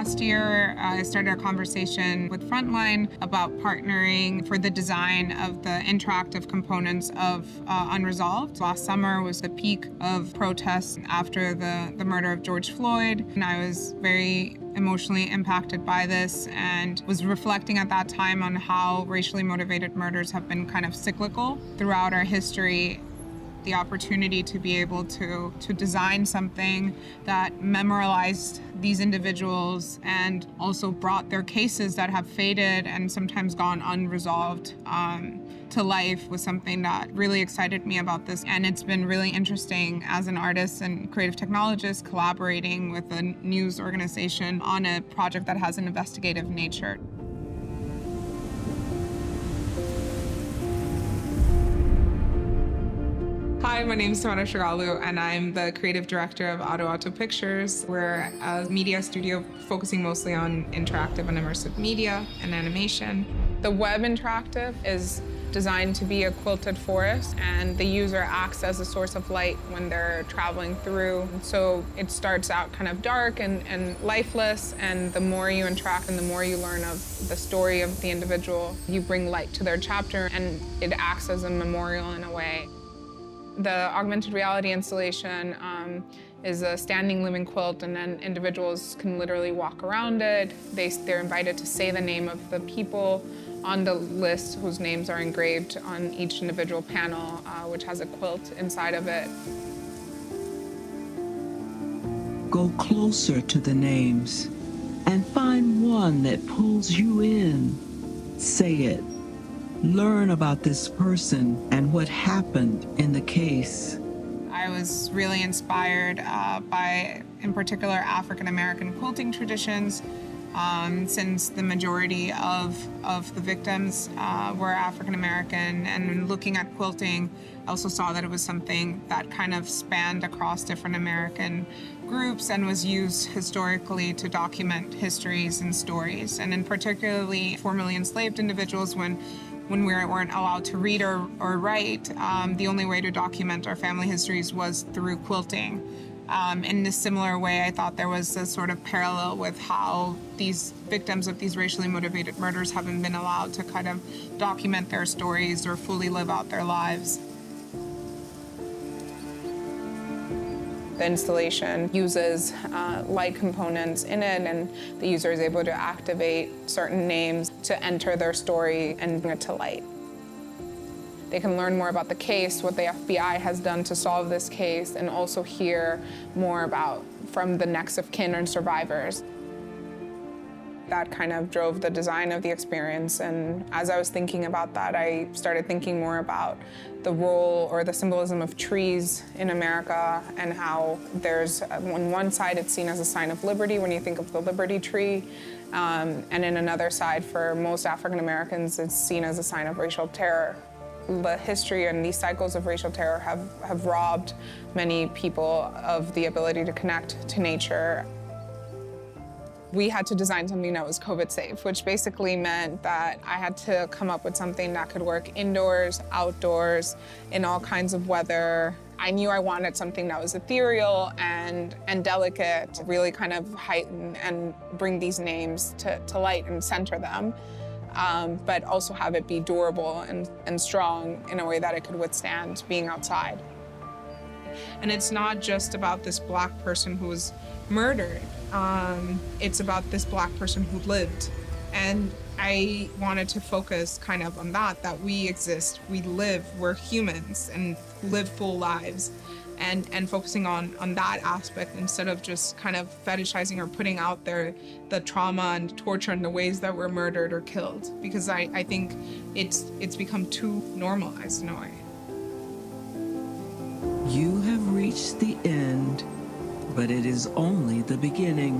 Last year, I started a conversation with FRONTLINE about partnering for the design of the interactive components of Unsolved. Last summer was the peak of protests after the murder of George Floyd, and I was very emotionally impacted by this and was reflecting at that time on how racially motivated murders have been kind of cyclical throughout our history. The opportunity to be able to design something that memorialized these individuals and also brought their cases that have faded and sometimes gone unresolved to life was something that really excited me about this. And it's been really interesting as an artist and creative technologist collaborating with a news organization on a project that has an investigative nature. Hi, my name is Tamara Shogaolu, and I'm the creative director of Ato Pictures. We're a media studio focusing mostly on interactive and immersive media and animation. The web interactive is designed to be a quilted forest, and the user acts as a source of light when they're traveling through. So it starts out kind of dark and lifeless, and the more you interact and the more you learn of the story of the individual, you bring light to their chapter, and it acts as a memorial in a way. The augmented reality installation is a standing living quilt, and then individuals can literally walk around it. They're invited to say the name of the people on the list whose names are engraved on each individual panel, which has a quilt inside of it. Go closer to the names and find one that pulls you in. Say it. Learn about this person and what happened in the case. I was really inspired by, in particular, African-American quilting traditions, since the majority of the victims were African-American. And looking at quilting, I also saw that it was something that kind of spanned across different American groups and was used historically to document histories and stories. And in particularly formerly enslaved individuals, when we weren't allowed to read or write, the only way to document our family histories was through quilting. In a similar way, I thought there was a sort of parallel with how these victims of these racially motivated murders haven't been allowed to kind of document their stories or fully live out their lives. The installation uses light components in it, and the user is able to activate certain names to enter their story and bring it to light. They can learn more about the case, what the FBI has done to solve this case, and also hear more about from the next of kin and survivors. That kind of drove the design of the experience, and as I was thinking about that, I started thinking more about the role or the symbolism of trees in America, and how there's, on one side it's seen as a sign of liberty when you think of the Liberty Tree, and in another side, for most African Americans, it's seen as a sign of racial terror. The history and these cycles of racial terror have robbed many people of the ability to connect to nature. We had to design something that was COVID safe, which basically meant that I had to come up with something that could work indoors, outdoors, in all kinds of weather. I knew I wanted something that was ethereal and delicate, to really kind of heighten and bring these names to light and center them, but also have it be durable and strong in a way that it could withstand being outside. And it's not just about this Black person who was murdered. It's about this Black person who lived. And I wanted to focus kind of on that we exist, we live, we're humans and live full lives. And focusing on that aspect instead of just kind of fetishizing or putting out there the trauma and torture and the ways that we're murdered or killed. Because I think it's become too normalized in a way. You have reached the end, but it is only the beginning.